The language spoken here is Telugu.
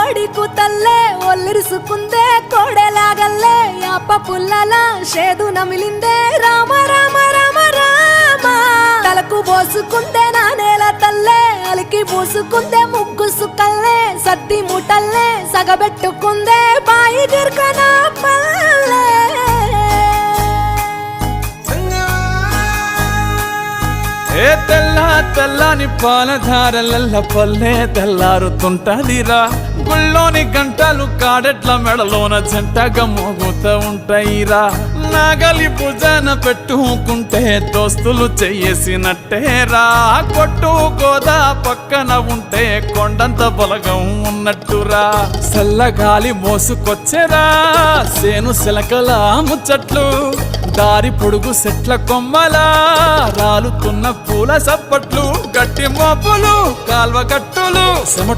కోడి కూతల్లే ఒల్లిరుసుకుందే కోడెలాగల్లే యాప పుల్లల షేదు నమిలిందే రామ రామ రామ రామ తలకు పోసుకుందే నా నేల తల్లే అలికి పూసుకుందే ముగ్గు సుక్కల్లే సద్ది ముటల్లే సగబెట్టుకుందే బాయి గిర్కన పల్లె ఏ తెల్ల తెల్లని పాలధారలల్ల పల్లె తెల్లారుతుంటదిరా గుళ్ళోని గంటలు కాడెట్ల మెడలోన జంటగా మోగుతూ ఉంటాయిరా నాగలి భుజాన పెట్టుకుంటే దోస్తులు చెయ్యేసినట్టేరా కొట్టు గోదా పక్కన ఉంటే కొండంత బలగం ఉన్నట్టురా చల్లగాలి మోసుకొచ్చెరా సేను సిలకల ముచ్చట్లు దారి పొడుగు సెట్ల కొమ్మలా రాలుతున్న పూల సప్పట్లు గట్టి మోపులు కాల్వ గట్టులు చెమట